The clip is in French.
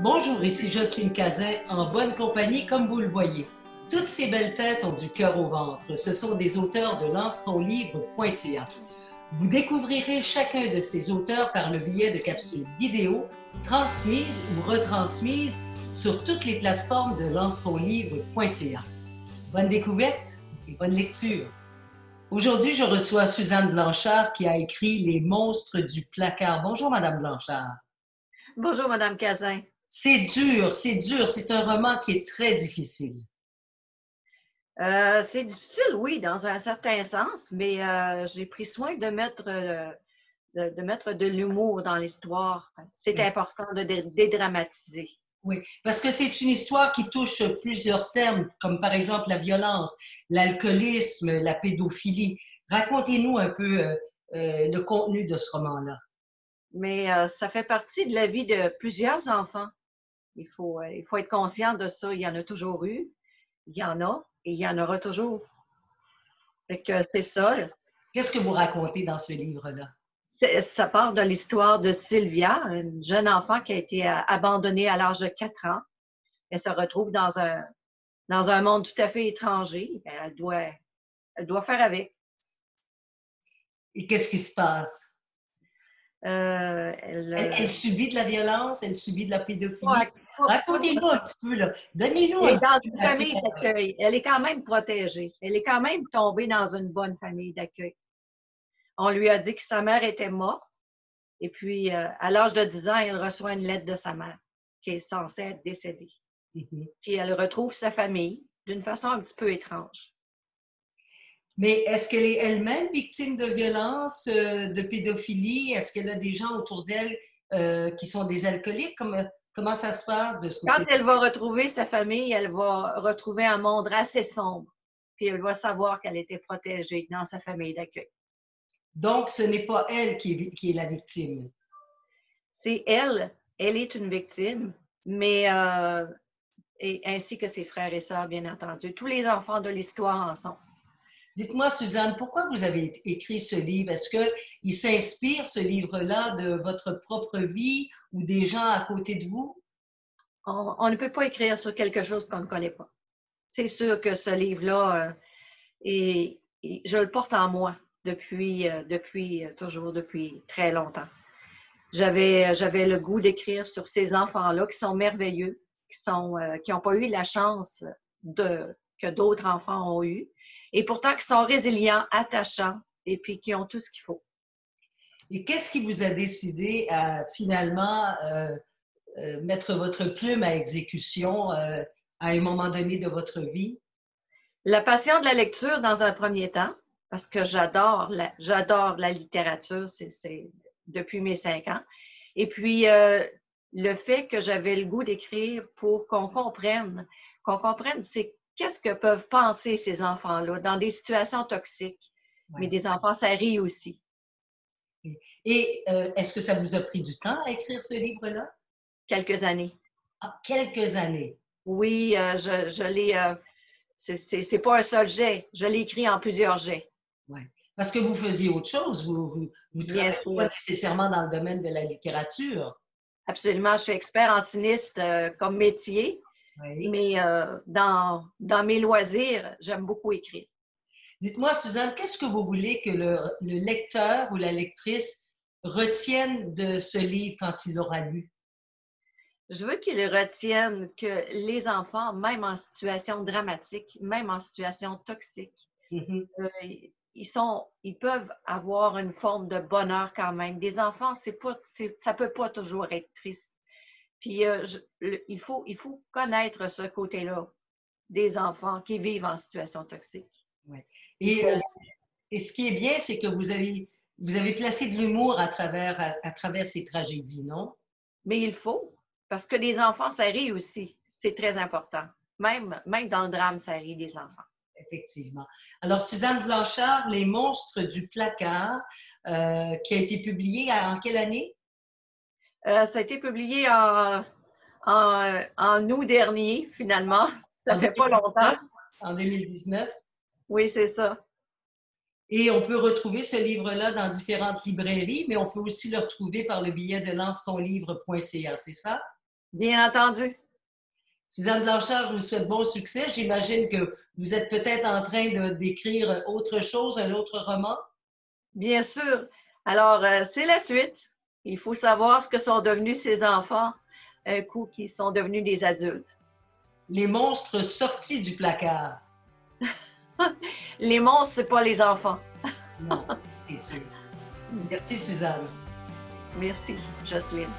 Bonjour, ici Jocelyne Cazin, en bonne compagnie comme vous le voyez. Toutes ces belles têtes ont du cœur au ventre. Ce sont des auteurs de lancetonlivre.ca. Vous découvrirez chacun de ces auteurs par le biais de capsules vidéo transmises ou retransmises sur toutes les plateformes de lancetonlivre.ca. Bonne découverte et bonne lecture. Aujourd'hui, je reçois Suzanne Blanchard qui a écrit Les monstres du placard. Bonjour, Madame Blanchard. Bonjour, Madame Cazin. C'est dur, c'est dur. C'est un roman qui est très difficile. C'est difficile, oui, dans un certain sens, mais j'ai pris soin de mettre de l'humour dans l'histoire. C'est Oui, important de dédramatiser. oui, parce que c'est une histoire qui touche plusieurs thèmes, comme par exemple la violence, l'alcoolisme, la pédophilie. Racontez-nous un peu le contenu de ce roman-là. Mais ça fait partie de la vie de plusieurs enfants. Il faut être conscient de ça. Il y en a toujours eu, il y en a et il y en aura toujours. Fait que c'est ça. Qu'est-ce que vous racontez dans ce livre-là? Ça part de l'histoire de Sylvia, une jeune enfant qui a été abandonnée à l'âge de 4 ans. Elle se retrouve dans un monde tout à fait étranger. Elle doit faire avec. Et qu'est-ce qui se passe? Euh, elle, Elle euh, subit de la violence, elle subit de la pédophilie. pas- pas- Racontez-nous un petit peu, là. Donnez-nous elle un est dans peu de une matière. famille d'accueil. Elle est quand même protégée. Elle est quand même tombée dans une bonne famille d'accueil. On lui a dit que sa mère était morte. Et puis, à l'âge de 10 ans, elle reçoit une lettre de sa mère qui est censée être décédée. Mhm. Puis, elle retrouve sa famille d'une façon un petit peu étrange. Mais est-ce qu'elle est elle-même victime de violence, de pédophilie? Est-ce qu'elle a des gens autour d'elle qui sont des alcooliques? Comment ça se passe de ce Quand côté? elle va retrouver sa famille, elle va retrouver un monde assez sombre. Puis, elle va savoir qu'elle était protégée dans sa famille d'accueil. Donc, ce n'est pas elle qui est la victime. C'est elle est une victime, mais ainsi que ses frères et sœurs, bien entendu. Tous les enfants de l'histoire en sont. Dites-moi, Suzanne, pourquoi vous avez écrit ce livre? Est-ce qu'il s'inspire, ce livre-là, de votre propre vie ou des gens à côté de vous? On ne peut pas écrire sur quelque chose qu'on ne connaît pas. C'est sûr que ce livre-là, je le porte en moi depuis très longtemps. J'avais le goût d'écrire sur ces enfants-là qui sont merveilleux, qui n'ont pas eu la chance que d'autres enfants ont eu, et pourtant qui sont résilients, attachants, et puis qui ont tout ce qu'il faut. Et qu'est-ce qui vous a décidé à finalement mettre votre plume à exécution à un moment donné de votre vie? La passion de la lecture dans un premier temps, parce que j'adore la littérature, c'est depuis mes 5 ans. Et puis, le fait que j'avais le goût d'écrire pour qu'on comprenne c'est qu'est-ce que peuvent penser ces enfants-là dans des situations toxiques. Mais Ouais. des enfants, ça rit aussi. Et est-ce que ça vous a pris du temps à écrire ce livre-là? Quelques années. Ah, quelques années. Oui, je l'ai. C'est pas un seul jet. Je l'ai écrit en plusieurs jets, Ouais. Parce que vous faisiez autre chose. Vous bien travaillez pas sûr. nécessairement dans le domaine de la littérature. Absolument. Je suis expert en sinistre comme métier, Oui. mais dans mes loisirs, j'aime beaucoup écrire. Dites-moi, Suzanne, qu'est-ce que vous voulez que le lecteur ou la lectrice retienne de ce livre quand il l'aura lu? Je veux qu'ils retiennent que les enfants, même en situation dramatique, même en situation toxique, Mhm. euh, ils peuvent avoir une forme de bonheur quand même. Des enfants, ça peut pas toujours être triste. Puis il faut connaître ce côté-là des enfants qui vivent en situation toxique. Ouais. Il Et, faut, et ce qui est bien, c'est que vous avez placé de l'humour à travers ces tragédies, non? mais il faut, parce que des enfants, ça rit aussi. C'est très important. Même dans le drame, ça rit des enfants. Effectivement. Alors, Suzanne Blanchard, Les monstres du placard, qui a été publié en quelle année? Ça a été publié en août dernier, finalement. Ça En fait pas longtemps. 2019. En 2019. Oui, c'est ça. Et on peut retrouver ce livre-là dans différentes librairies, mais on peut aussi le retrouver par le biais de lancetonlivre.ca, c'est ça? Bien entendu. Suzanne Blanchard, je vous souhaite bon succès. J'imagine que vous êtes peut-être en train d'écrire autre chose, un autre roman. Bien sûr. Alors, c'est la suite. Il faut savoir ce que sont devenus ces enfants un coup qu'ils sont devenus des adultes. Les monstres sortis du placard. Les monstres, c'est pas les enfants. Non, c'est sûr. Merci, Suzanne. Merci, Jocelyne.